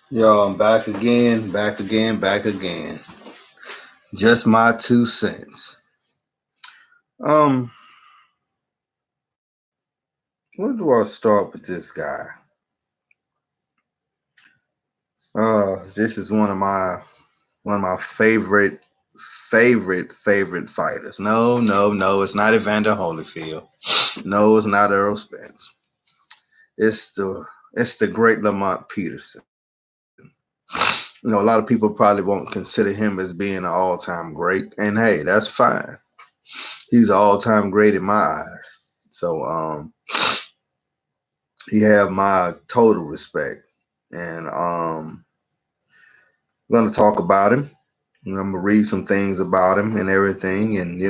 Yo, I'm back again, back again, back again. Just my 2 cents. Um, where do I start with this guy? This is one of my favorite fighters. No, no, no, it's not Evander Holyfield. No, it's not Earl Spence. It's the great Lamont Peterson. A lot of people probably won't consider him as being an all-time great, and hey, that's fine. He's an all-time great in my eyes. So he have my total respect. And I'm gonna talk about him. And I'm gonna read some things about him and everything, and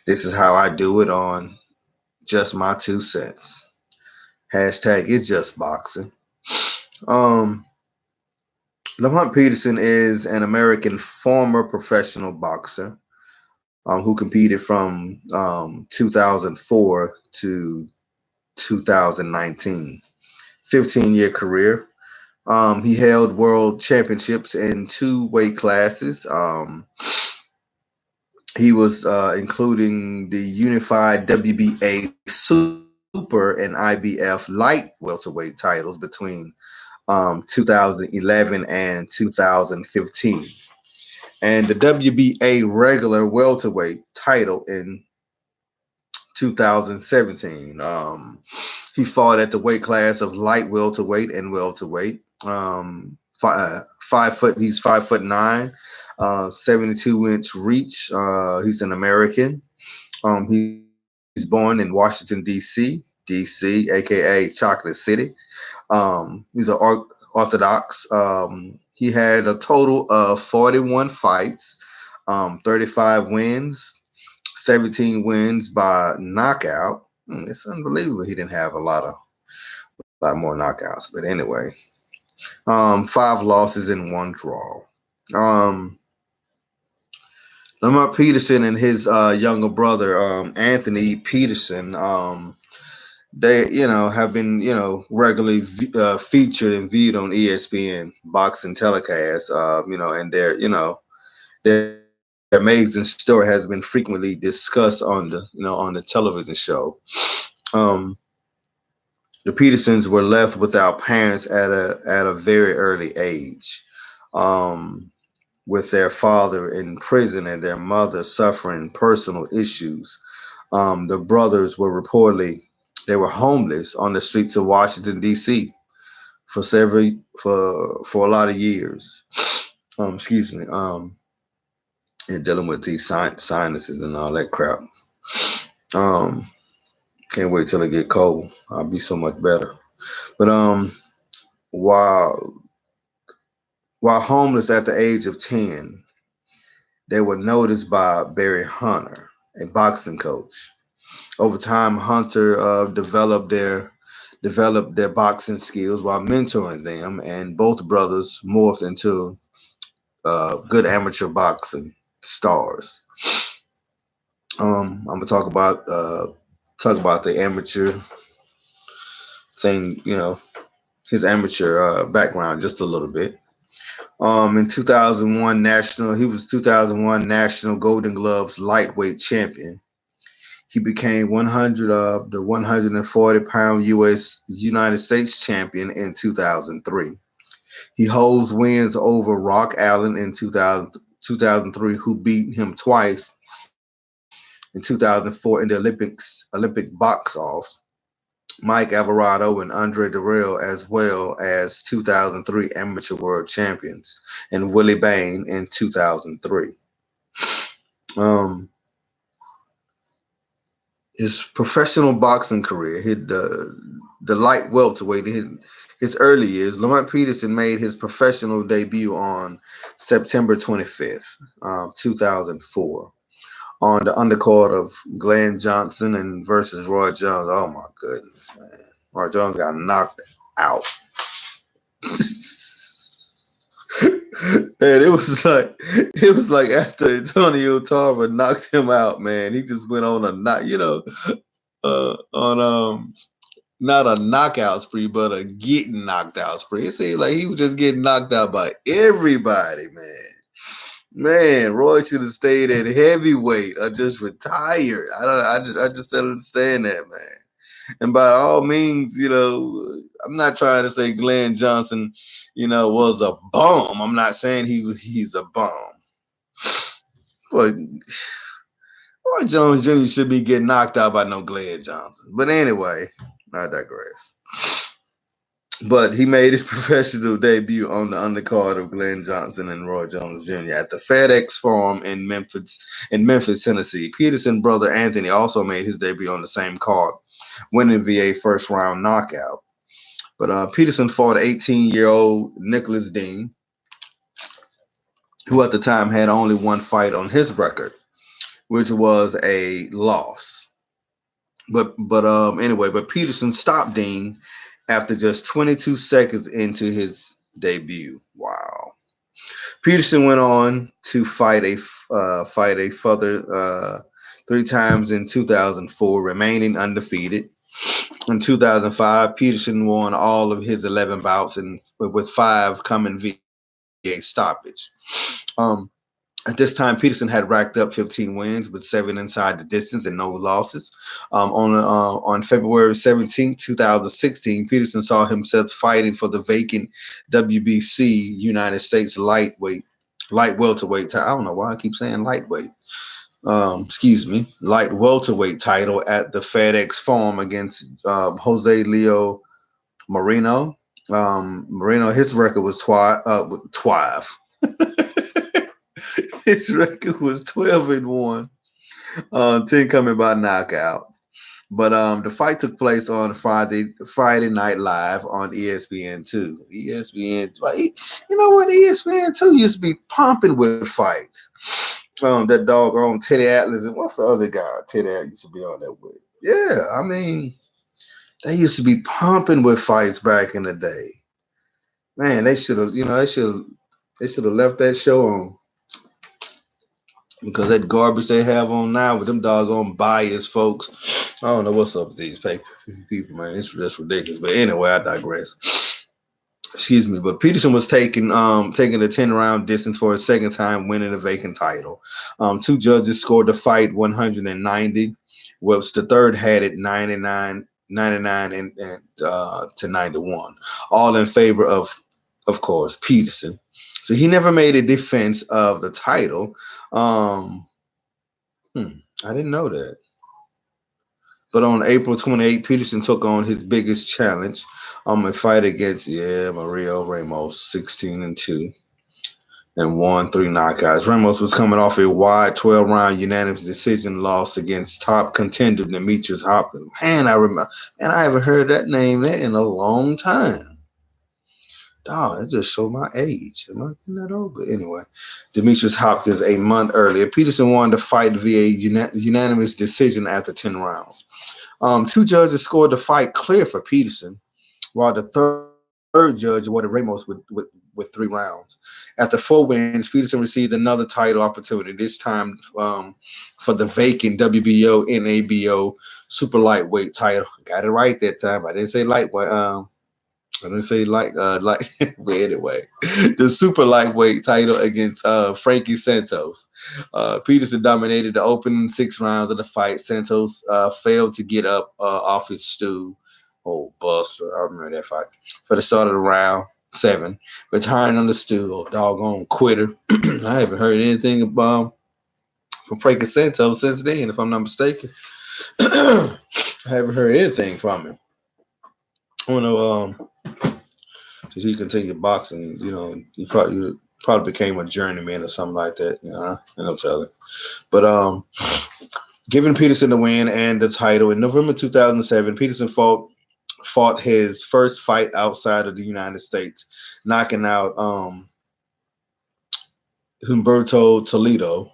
this is how I do it on just my 2 cents. Hashtag ItsJustBoxing. Um, Lamont Peterson is an American former professional boxer who competed from 2004 to 2019. 15-year career. He held world championships in two weight classes. He was including the unified WBA Super and IBF light welterweight titles between 2011 and 2015, and the WBA regular welterweight title in 2017. He fought at the weight class of light welterweight and welterweight. 5 foot. He's 5'9", 72-inch reach. He's an American. He's born in Washington D.C., aka Chocolate City. He's an Orthodox. He had a total of 41 fights, 35 wins, 17 wins by knockout. It's unbelievable he didn't have a lot more knockouts. But anyway, 5 losses and 1 draw. Um, Lamar Peterson and his younger brother Anthony Peterson, they have been regularly featured and viewed on ESPN boxing telecasts. And their amazing story has been frequently discussed on the television show. Um, the Petersons were left without parents at a very early age, um, with their father in prison and their mother suffering personal issues. The brothers were reportedly they were homeless on the streets of Washington D.C. for several for a lot of years. Excuse me. And dealing with these sinuses and all that crap. Um, can't wait till it get cold. I'll be so much better. But while while homeless at the age of 10, they were noticed by Barry Hunter, a boxing coach. Over time, Hunter developed their boxing skills while mentoring them, and both brothers morphed into good amateur boxing stars. I'm gonna talk about the amateur thing, his amateur background just a little bit. In 2001 he was 2001 National Golden Gloves lightweight champion. He became 140-pound United States champion in 2003. He holds wins over Rock Allen in 2003, who beat him twice in 2004 in the Olympic box off. Mike Alvarado and Andre Darrell, as well as 2003 amateur world champions, and Willie Bain in 2003. Um, his professional boxing career, the light welterweight, his early years. Lamont Peterson made his professional debut on September 25th, 2004, on the undercard of Glenn Johnson and versus Roy Jones. Oh my goodness, man! Roy Jones got knocked out. And it was like after Antonio Tarver knocked him out, man. He just went on a knock, on Not a knockout spree, but a getting knocked out spree. It seemed like he was just getting knocked out by everybody, man. Man, Roy should have stayed at heavyweight or just retired. I just don't understand that, man. And by all means, I'm not trying to say Glenn Johnson, was a bum. I'm not saying he's a bum. But Roy Jones Jr. should be getting knocked out by no Glenn Johnson. But anyway, I digress. But he made his professional debut on the undercard of Glenn Johnson and Roy Jones Jr. at the FedEx Forum in Memphis, Tennessee. Peterson brother Anthony also made his debut on the same card, winning via first round knockout. But Peterson fought 18-year-old Nicholas Dean, who at the time had only one fight on his record, which was a loss. But Peterson stopped Dean after just 22 seconds into his debut. Wow. Peterson went on to fight a further 3 times in 2004, remaining undefeated. In 2005, Peterson won all of his 11 bouts, and with 5 coming via stoppage. At this time, Peterson had racked up 15 wins with 7 inside the distance and no losses. On February 17, 2016, Peterson saw himself fighting for the vacant WBC United States light welterweight title. I don't know why I keep saying lightweight. Light welterweight title at the FedEx Forum against Jose Leo Moreno. Moreno, his record was 12. His record was 12-1, 10 coming by knockout. But the fight took place on Friday Night Live on ESPN2. ESPN, you know what? ESPN2 used to be pumping with fights. That dog on Teddy Atlas, and what's the other guy Teddy Atlas used to be on that with? Yeah, I mean, they used to be pumping with fights back in the day. Man, they should have left that show on. Because that garbage they have on now with them doggone biased folks, I don't know what's up with these people, man. It's just ridiculous. But anyway, I digress. Excuse me. But Peterson was taking the 10-round distance for a second time, winning the vacant title. 2 judges scored the fight 190, whilst the third had it 99 and to 91, all in favor of course, Peterson. So he never made a defense of the title. I didn't know that. But on April 28, Peterson took on his biggest challenge, a fight against Mario Ramos, 16-2, and won 3 knockouts. Ramos was coming off a wide 12-round unanimous decision loss against top contender Demetrius Hopkins. Man, I haven't heard that name in a long time. Dog, it just showed my age. Am I getting that old? But anyway, Demetrius Hopkins a month earlier. Peterson won the fight via unanimous decision after 10 rounds. 2 judges scored the fight clear for Peterson, while the third judge awarded Ramos with 3 rounds. After 4 wins, Peterson received another title opportunity, this time for the vacant WBO NABO super lightweight title. Got it right that time. I didn't say lightweight. I didn't say but anyway, the super lightweight title against Frankie Santos. Peterson dominated the opening 6 rounds of the fight. Santos failed to get up off his stool. Oh, buster. I remember that fight. For the start of the round 7, retiring on the stool. Doggone quitter. I haven't heard anything from Frankie Santos since then, if I'm not mistaken. I haven't heard anything from him. I don't know. He continued boxing, he probably became a journeyman or something like that. No telling. But giving Peterson the win and the title in November 2007, Peterson fought his first fight outside of the United States, knocking out Humberto Toledo,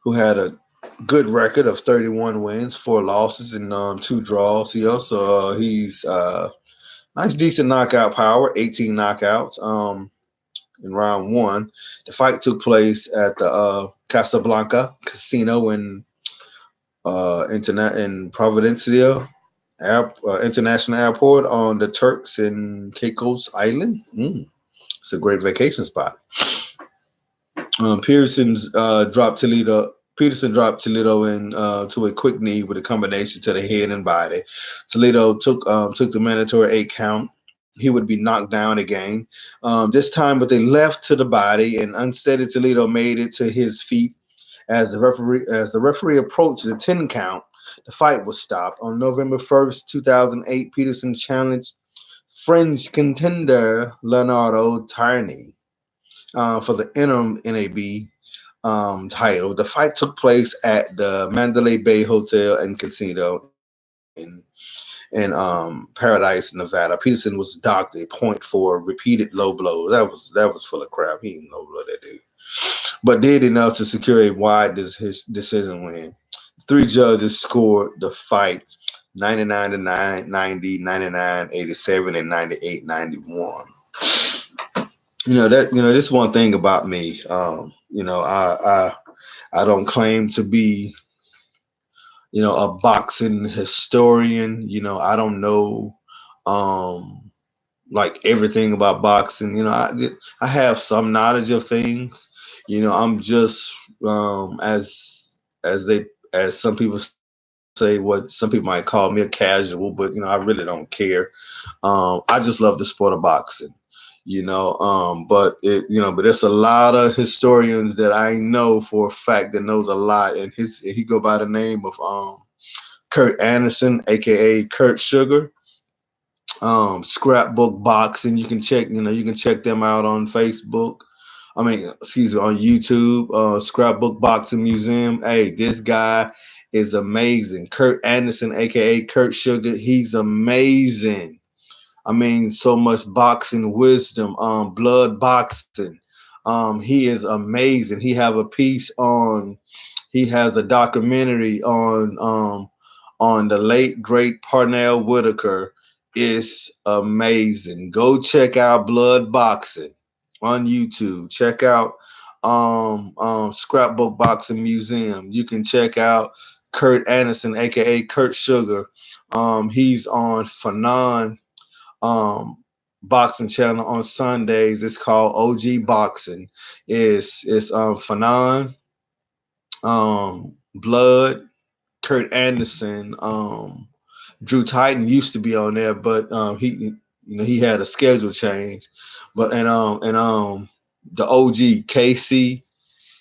who had a good record of 31 wins, 4 losses, and 2 draws. He's nice, decent knockout power, 18 knockouts in round 1. The fight took place at the Casablanca Casino in Providencia, International Airport on the Turks and Caicos Island. It's a great vacation spot. Peterson's dropped Toledo. Peterson dropped Toledo in to a quick knee with a combination to the head and body. Toledo took the mandatory 8 count. He would be knocked down again. This time, but they left to the body, and unsteady Toledo made it to his feet as the referee approached the 10 count. The fight was stopped on November 1st, 2008. Peterson challenged French contender Leonardo Tierney for the interim NAB title. The fight took place at the Mandalay Bay Hotel and Casino in Paradise, Nevada. Peterson was docked a point for repeated low blows. That was full of crap. He ain't low blow that dude, but did enough to secure a wide his decision win. Three judges scored the fight 99 to 9, 90, 99, 87, and 98-91. This one thing about me. I don't claim to be, a boxing historian. I don't know, like everything about boxing. I have some knowledge of things. I'm just as some people say, what some people might call me a casual, but I really don't care. I just love the sport of boxing. But there's a lot of historians that I know for a fact that knows a lot, and he go by the name of Kurt Anderson, aka Kurt Sugar. Scrapbook Boxing. You can check them out on Facebook. I mean, excuse me, on YouTube. Scrapbook Boxing Museum. Hey, this guy is amazing. Kurt Anderson, aka Kurt Sugar. He's amazing. I mean, so much boxing wisdom, blood boxing. He is amazing. He has a documentary on the late great Parnell Whitaker. It's amazing. Go check out Blood Boxing on YouTube. Check out Scrapbook Boxing Museum. You can check out Kurt Anderson, aka Kurt Sugar. He's on Fanon boxing channel on Sundays. It's called OG Boxing. It's Fanon, Blood, Kurt Anderson, Drew Titan used to be on there, but he had a schedule change. But the OG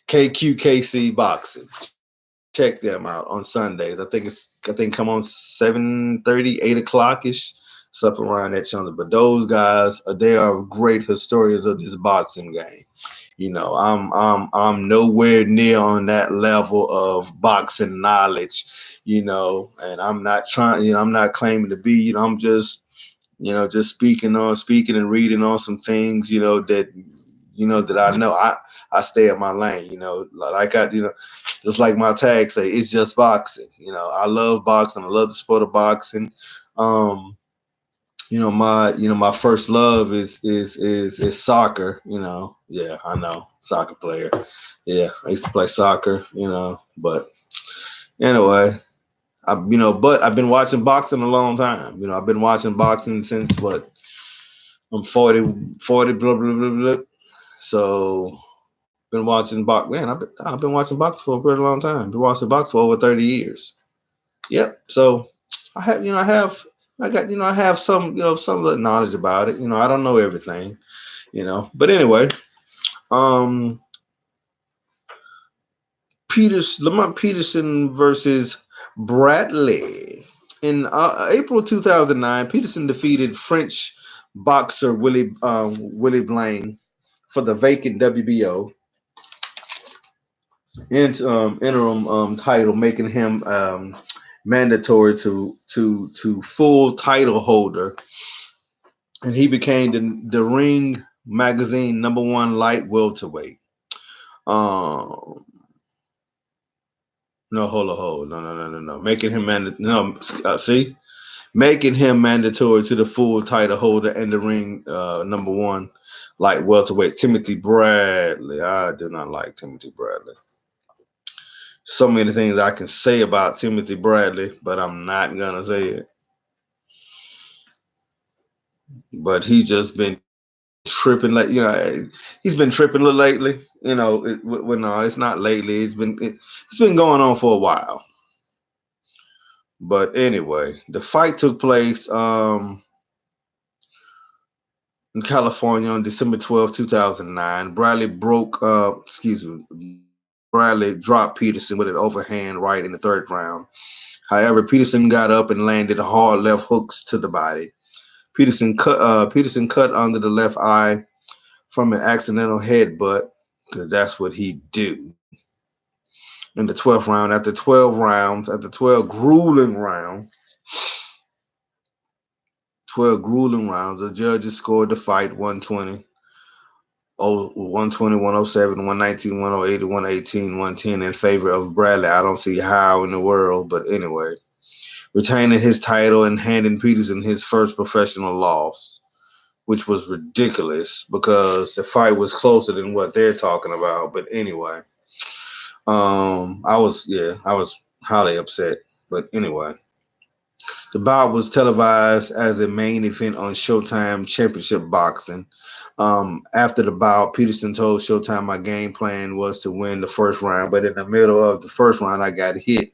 KQKC Boxing. Check them out on Sundays. I think come on 7:30, 8 o'clock ish, something around that channel. But those guys, they are great historians of this boxing game. I'm nowhere near on that level of boxing knowledge, and I'm not trying, I'm not claiming to be, I'm just speaking and reading on some things, that I know. I stay in my lane, like just like my tag say, it's just boxing. I love boxing. I love the sport of boxing. Um, my first love is soccer. Yeah, I know, soccer player. Yeah, I used to play soccer. But anyway, but I've been watching boxing a long time. I've been watching boxing since what, I'm 40, blah blah blah blah. So been watching box. Man, I've been watching boxing for a pretty long time. Been watching boxing for over 30 years. Yep. So I have some little knowledge about it. I don't know everything. But anyway, um, Lamont Peterson versus Bradley. In April 2009, Peterson defeated French boxer Willie Blaine for the vacant WBO interim title, making him mandatory to full title holder, and he became the Ring magazine #1 light welterweight. Um, no, hold, no, making him making him mandatory to the full title holder and the Ring #1 light welterweight Timothy Bradley. I do not like Timothy Bradley. So many things I can say about Timothy Bradley, but I'm not gonna say it. but he just been tripping like he's been tripping lately. Well, no, it's not lately. It's been going on for a while. But anyway, the fight took place in California on December 12th, 2009. Bradley dropped Peterson with an overhand right in the third round. However, Peterson got up and landed hard left hooks to the body. Peterson cut under the left eye from an accidental headbutt, because that's what he do. In the 12th round, after 12 grueling rounds, the judges scored the fight 120, 120, 107, 119, 108, 118, 110 in favor of Bradley. I don't see how in the world, but anyway, retaining his title and handing Peterson his first professional loss, which was ridiculous because the fight was closer than what they're talking about. But anyway, I was highly upset. But anyway, the bout was televised as a main event on Showtime Championship Boxing. After the bout, Peterson told Showtime my game plan was to win the first round, but in the middle of the first round, I got hit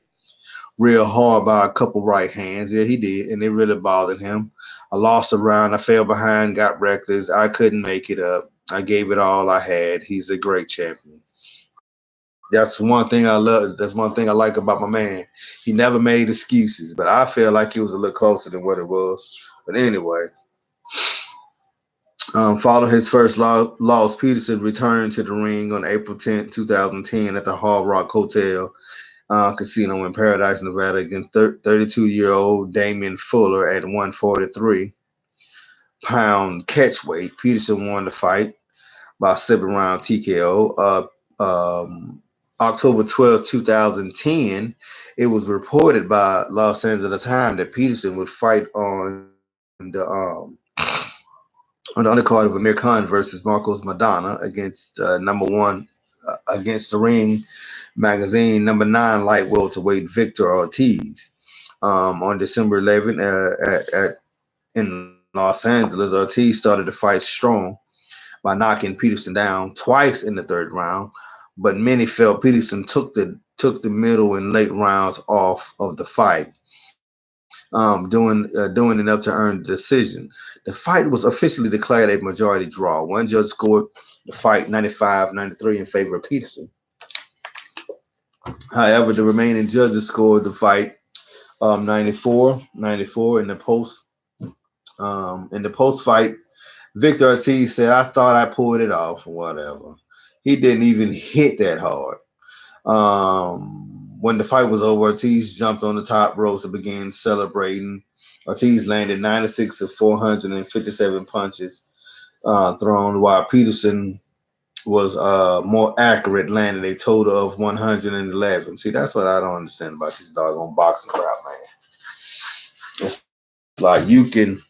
real hard by a couple right hands. Yeah, he did, and it really bothered him. I lost a round. I fell behind, got reckless. I couldn't make it up. I gave it all I had. He's a great champion. That's one thing I love. That's one thing I like about my man. He never made excuses, but I feel like it was a little closer than what it was. But anyway, following his first loss, Peterson returned to the ring on April 10th, 2010 at the Hard Rock Hotel Casino in Paradise, Nevada against 32-year-old Damian Fuller at 143-pound catchweight. Peterson won the fight by 7-round TKO. October 12th, 2010, it was reported by Los Angeles Times that Peterson would fight on the undercard of Amir Khan versus Marcos Madonna against number one against the Ring Magazine number 9 light welterweight Victor Ortiz. On December 11th in Los Angeles, Ortiz started the fight strong by knocking Peterson down twice in the third round, but many felt Peterson took the middle and late rounds off of the fight, doing enough to earn the decision. The fight was officially declared a majority draw. One judge scored the fight 95-93 in favor of Peterson. However, the remaining judges scored the fight 94-94 in the post. In the post fight, Victor Ortiz said, "I thought I pulled it off or whatever." He didn't even hit that hard. When the fight was over, Ortiz jumped on the top ropes and began celebrating. Ortiz landed 96 of 457 punches thrown, while Peterson was more accurate, landing a total of 111. See, that's what I don't understand about this doggone boxing crowd, man. It's like you can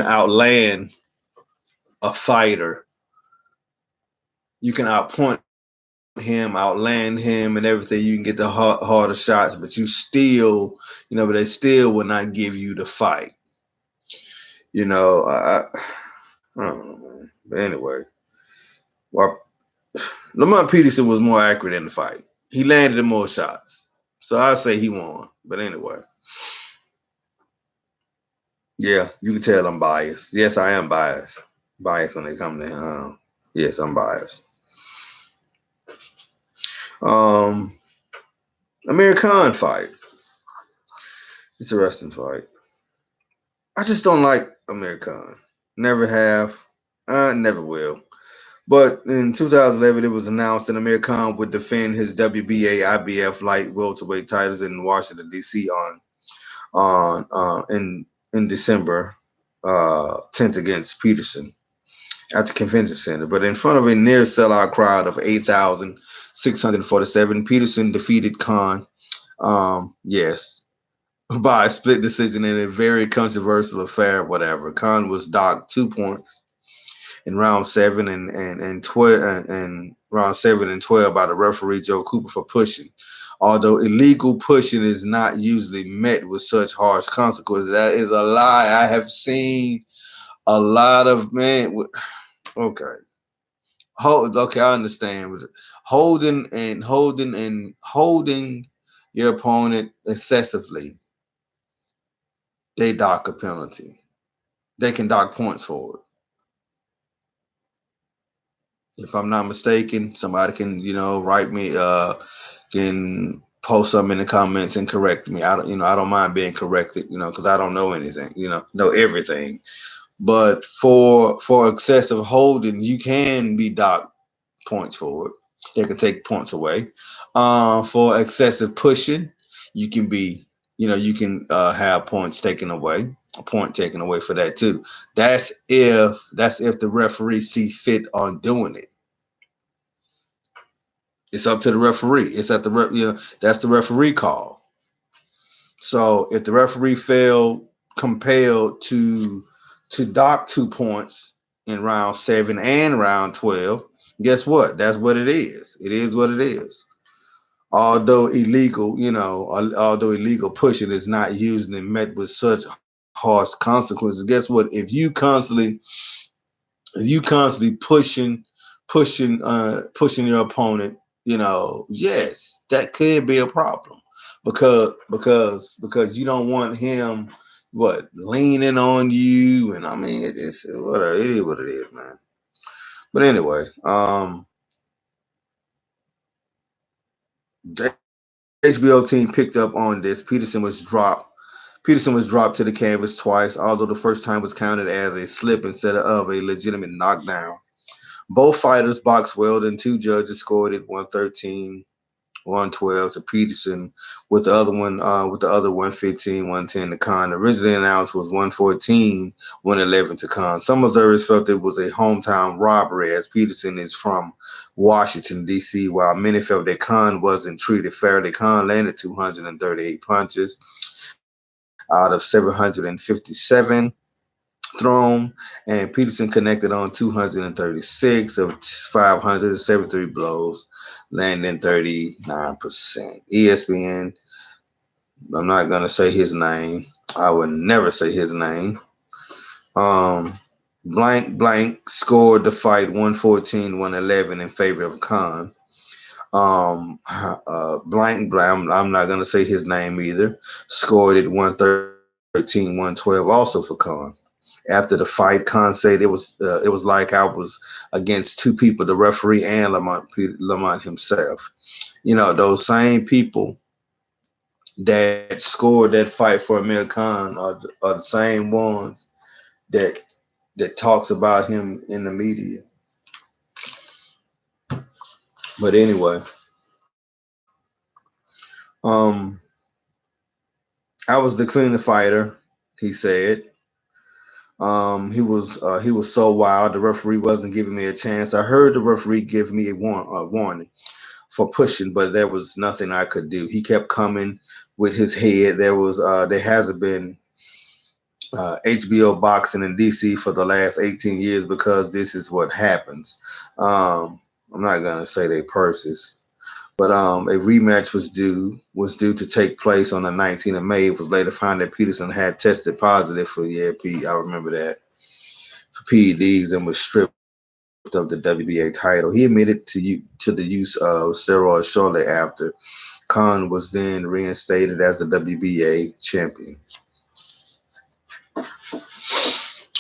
outland a fighter, you can outpoint him, outland him, and everything. You can get the harder shots, but but they still will not give you the fight. I don't know, man. But anyway, well, Lamont Peterson was more accurate in the fight. He landed more shots. So I say he won. But anyway. Yeah, you can tell I'm biased. Yes, I am biased. Biased when they come to yes, I'm biased. Um Amir Khan fight. Interesting fight. I just don't like Amir Khan. Never have. Never will. But in 2011, it was announced that Amir Khan would defend his WBA, IBF light welterweight titles in Washington D.C. In December 10th against Peterson at the convention center. But in front of a near sellout crowd of 8,647, Peterson defeated Khan. Yes, by a split decision in a very controversial affair. Whatever. Khan was docked 2 points in round 7 and 12 and round 7 and 12 by the referee Joe Cooper for pushing Although illegal pushing is not usually met with such harsh consequences. That is a lie. I have seen a lot of men. Okay, okay, I understand. Holding your opponent excessively, they dock a penalty. They can dock points for it. If I'm not mistaken, somebody can, write me, can post something in the comments and correct me. I don't mind being corrected, because I don't know anything, know everything. But for excessive holding, you can be docked points for it. They can take points away. For excessive pushing, you can be, have points taken away. A point taken away for that too. That's if the referee see fit on doing it. It's up to the referee. It's at the that's the referee call. So if the referee felt compelled to dock 2 points in round 7 and round 12, guess what? That's what it is. It is what it is. Although illegal pushing is not usually met with such harsh consequences, guess what? If you constantly pushing your opponent, yes, that could be a problem because you don't want him leaning on you, and I mean it's whatever, it is what it is, man. But anyway, the HBO team picked up on this. Peterson was dropped to the canvas twice, although the first time was counted as a slip instead of a legitimate knockdown. Both fighters boxed well, and two judges scored it 113, 112 to Peterson, with the other 115, 110 to Khan. Originally announced was 114, 111 to Khan. Some observers felt it was a hometown robbery, as Peterson is from Washington, D.C., while many felt that Khan wasn't treated fairly. Khan landed 238 punches out of 757 thrown, and Peterson connected on 236 of 573 blows, landing 39%. ESPN, I'm not going to say his name. I would never say his name. Blank Blank scored the fight 114, 111 in favor of Khan. Blank Blank, I'm not going to say his name either, scored it 113, 112 also for Khan. After the fight, Khan said it was like I was against two people, the referee and Lamont himself. Those same people that scored that fight for Amir Khan are the same ones that talks about him in the media. But anyway, um, I was the cleaner fighter, he said. He was so wild. The referee wasn't giving me a chance. I heard the referee give me a warning for pushing, but there was nothing I could do. He kept coming with his head. There hasn't been HBO boxing in DC for the last 18 years because this is what happens. I'm not gonna say they purses, but a rematch was due to take place on the 19th of May. It was later found that Peterson had tested positive for I remember that, for PEDs, and was stripped of the WBA title. He admitted to the use of steroids shortly after. Khan was then reinstated as the WBA champion.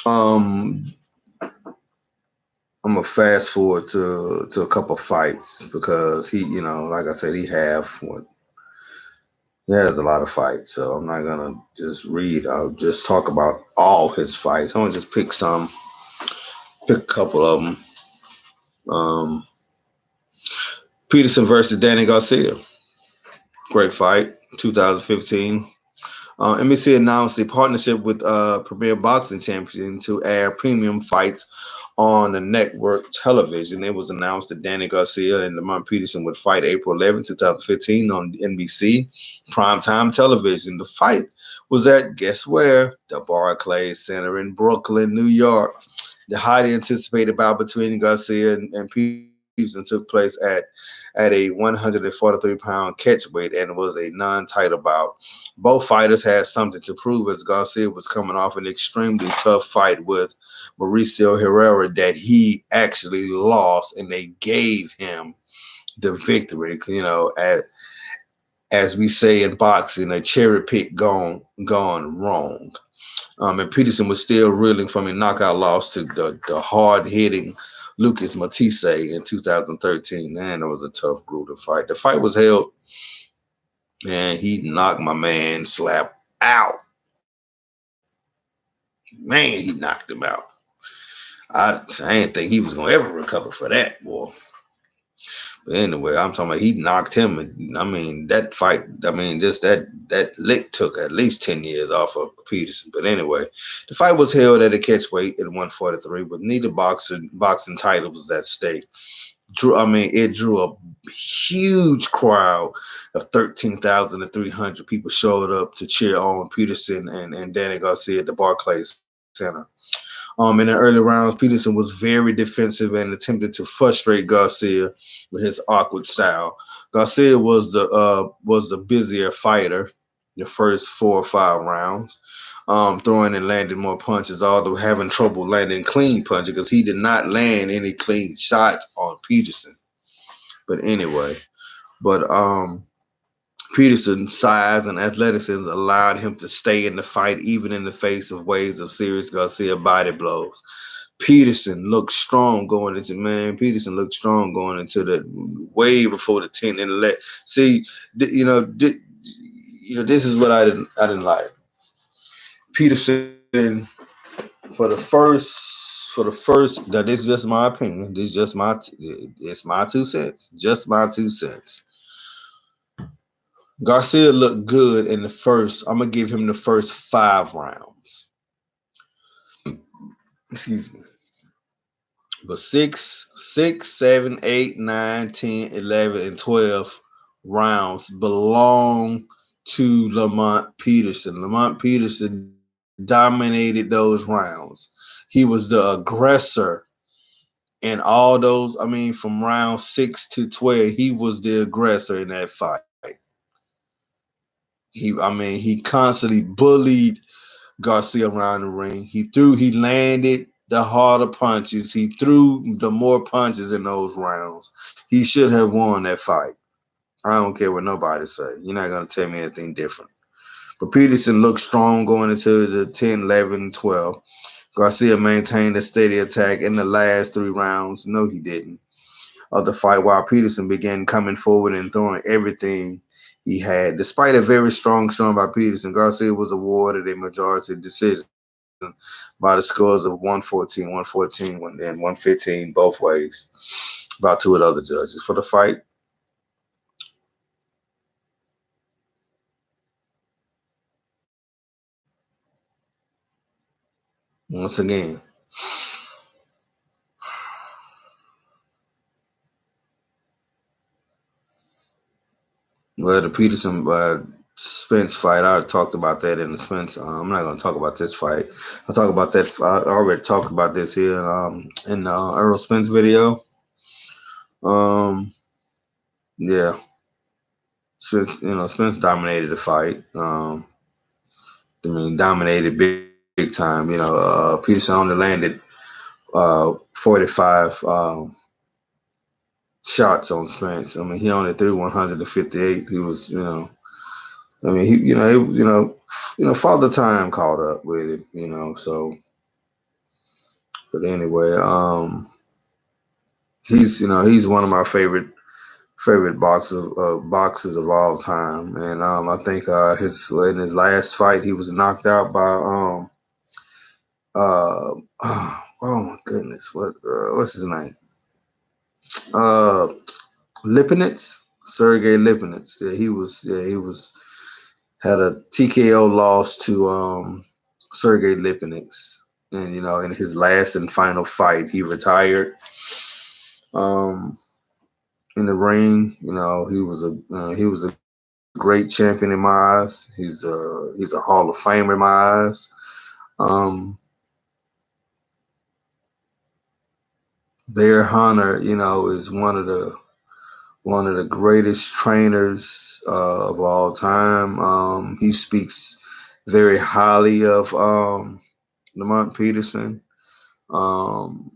Um, I'm gonna fast forward to a couple fights because he, like I said, he has a lot of fights. So I'm not gonna just read. I'll just talk about all his fights. I'm gonna just pick a couple of them. Peterson versus Danny Garcia. Great fight, 2015. NBC announced a partnership with Premier Boxing Champion to air premium fights on the network television. It was announced that Danny Garcia and Lamont Peterson would fight April 11, 2015 on NBC primetime television. The fight was at, guess where? The Barclays Center in Brooklyn, New York. The highly anticipated bout between Garcia and Peterson Peterson took place at a 143-pound catchweight and was a non-title bout. Both fighters had something to prove as Garcia was coming off an extremely tough fight with Mauricio Herrera that he actually lost, and they gave him the victory. As we say in boxing, a cherry pick gone wrong. And Peterson was still reeling from a knockout loss to the hard-hitting Lucas Matisse in 2013. Man, it was a tough, brutal fight. The fight was held, and he knocked my man Slap out. Man, he knocked him out. I didn't think he was going to ever recover for that, boy. But anyway, I'm talking about he knocked him. I mean, that fight, just that lick took at least 10 years off of Peterson. But anyway, the fight was held at a catchweight at 143 with neither boxing titles at stake. It drew a huge crowd of 13,300 people showed up to cheer on Peterson and Danny Garcia at the Barclays Center. In the early rounds, Peterson was very defensive and attempted to frustrate Garcia with his awkward style. Garcia was the busier fighter the first 4 or 5 rounds, throwing and landing more punches, although having trouble landing clean punches because he did not land any clean shots on Peterson. But anyway, Peterson's size and athleticism allowed him to stay in the fight even in the face of waves of serious Garcia body blows. Peterson looked strong going into the way before the 10 and 11. See, this is what I didn't like. Peterson now this is just my opinion. This is just it's my 2 cents. Just my 2 cents. Garcia looked good in the first. I'm gonna give him the first 5 rounds. Excuse me. But 6, 7, 8, 9, 10, 11, and 12 rounds belong to Lamont Peterson. Lamont Peterson dominated those rounds. He was the aggressor in all those. From round 6 to 12, he was the aggressor in that fight. He constantly bullied Garcia around the ring. He landed the harder punches. He threw the more punches in those rounds. He should have won that fight. I don't care what nobody say. You're not going to tell me anything different. But Peterson looked strong going into the 10, 11, and 12. Garcia maintained a steady attack in the last 3 rounds. No, he didn't. Of the fight, while Peterson began coming forward and throwing everything he had. Despite a very strong showing by Peterson, Garcia was awarded a majority decision by the scores of 114, and 115 both ways by 2 of the other judges. For the fight, once again, the Peterson Spence fight, I talked about that in the Spence. I'm not going to talk about this fight. I'll talk about that. I already talked about this here in the Earl Spence video. Yeah, Spence dominated the fight. Dominated big time. Peterson only landed 45 shots on Spence. He only threw 158. He was, Father Time caught up with him. So, but anyway, he's one of my favorite boxers of all time, and I think in his last fight he was knocked out by oh my goodness, what's his name? Lipinets, Sergey Lipinets. He was had a TKO loss to Sergey Lipinets, and in his last and final fight he retired. In the ring, he was a great champion in my eyes. He's a Hall of Famer in my eyes. Bear Hunter, is one of the greatest trainers of all time. He speaks very highly of Lamont Peterson. Um,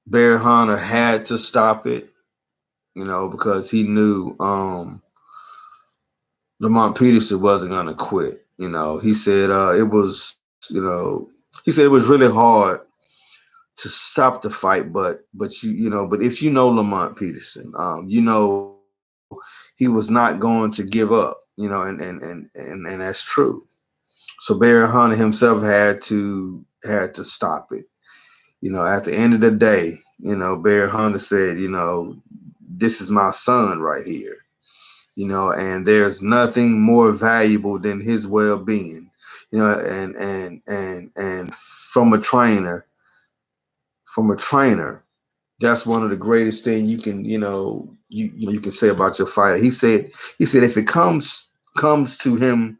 Bear Hunter had to stop it, because he knew Lamont Peterson wasn't gonna quit. He said he said it was really hard to stop the fight, but if Lamont Peterson, he was not going to give up, and that's true. So Barry Hunter himself had to stop it. At the end of the day, Barry Hunter said, this is my son right here, and there's nothing more valuable than his well-being, and from a trainer, that's one of the greatest things you can say about your fighter. He said if it comes to him,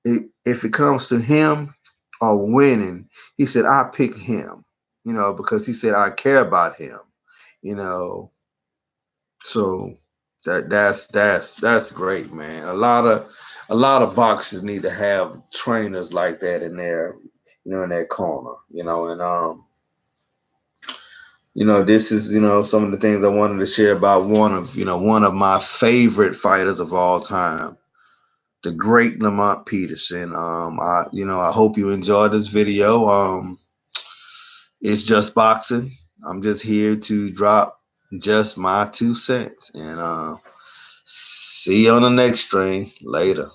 if it comes to him or winning, he said I pick him, because he said I care about him, you know. So that's great, man. A lot of boxers need to have trainers like that in there, in their corner, and this is, some of the things I wanted to share about one of my favorite fighters of all time, the great Lamont Peterson. I hope you enjoyed this video. It's just boxing. I'm just here to drop just my 2 cents, and see you on the next stream later.